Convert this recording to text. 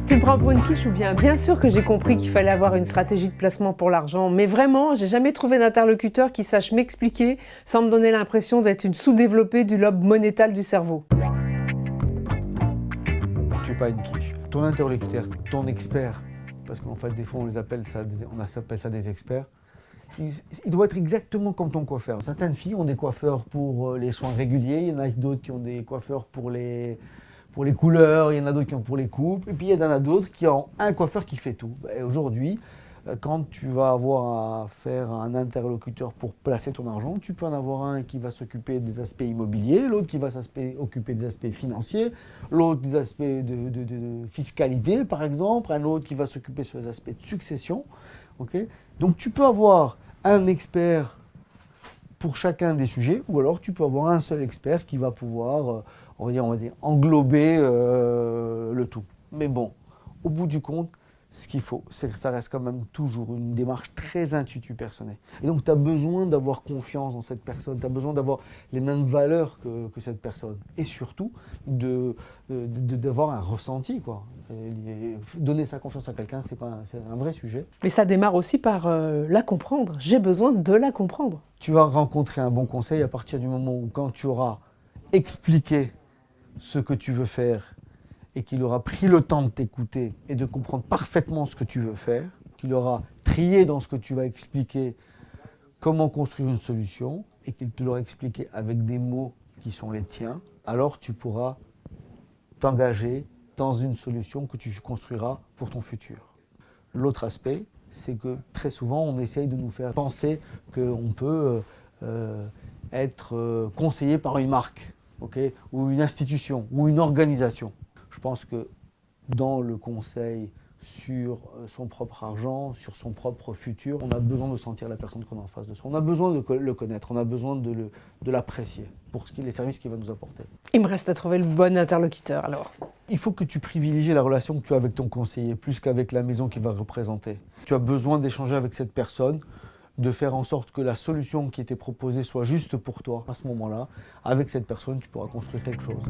Tu me prends pour une quiche ou bien? Bien sûr que j'ai compris qu'il fallait avoir une stratégie de placement pour l'argent, mais vraiment, j'ai jamais trouvé d'interlocuteur qui sache m'expliquer sans me donner l'impression d'être une sous-développée du lobe monétal du cerveau. Tu n'es pas une quiche. Ton interlocuteur, ton expert, parce qu'en fait, des fois, on appelle ça des experts, il doit être exactement comme ton coiffeur. Certaines filles ont des coiffeurs pour les soins réguliers, il y en a d'autres qui ont des coiffeurs pour les couleurs, il y en a d'autres qui ont pour les coupes, et puis il y en a d'autres qui ont un coiffeur qui fait tout. Et aujourd'hui, quand tu vas avoir à faire un interlocuteur pour placer ton argent, tu peux en avoir un qui va s'occuper des aspects immobiliers, l'autre qui va s'occuper des aspects financiers, l'autre des aspects de fiscalité par exemple, un autre qui va s'occuper sur les aspects de succession. Okay. Donc tu peux avoir un expert pour chacun des sujets, ou alors tu peux avoir un seul expert qui va pouvoir, on va dire, englober le tout. Mais bon, au bout du compte, ce qu'il faut, c'est que ça reste quand même toujours une démarche très intuitive personnelle. Et donc, tu as besoin d'avoir confiance dans cette personne, tu as besoin d'avoir les mêmes valeurs que cette personne. Et surtout, d'avoir un ressenti, quoi. Et donner sa confiance à quelqu'un, c'est un vrai sujet. Mais ça démarre aussi par la comprendre. J'ai besoin de la comprendre. Tu vas rencontrer un bon conseil à partir du moment où, quand tu auras expliqué ce que tu veux faire, et qu'il aura pris le temps de t'écouter et de comprendre parfaitement ce que tu veux faire, qu'il aura trié dans ce que tu vas expliquer comment construire une solution et qu'il te l'aura expliqué avec des mots qui sont les tiens, alors tu pourras t'engager dans une solution que tu construiras pour ton futur. L'autre aspect, c'est que très souvent, on essaye de nous faire penser qu'on peut être conseillé par une marque, okay, ou une institution, ou une organisation. Je pense que dans le conseil sur son propre argent, sur son propre futur, on a besoin de sentir la personne qu'on a en face de soi. On a besoin de le connaître, on a besoin de l'apprécier pour les services qu'il va nous apporter. Il me reste à trouver le bon interlocuteur alors. Il faut que tu privilégies la relation que tu as avec ton conseiller plus qu'avec la maison qu'il va représenter. Tu as besoin d'échanger avec cette personne, de faire en sorte que la solution qui était proposée soit juste pour toi à ce moment-là. Avec cette personne, tu pourras construire quelque chose.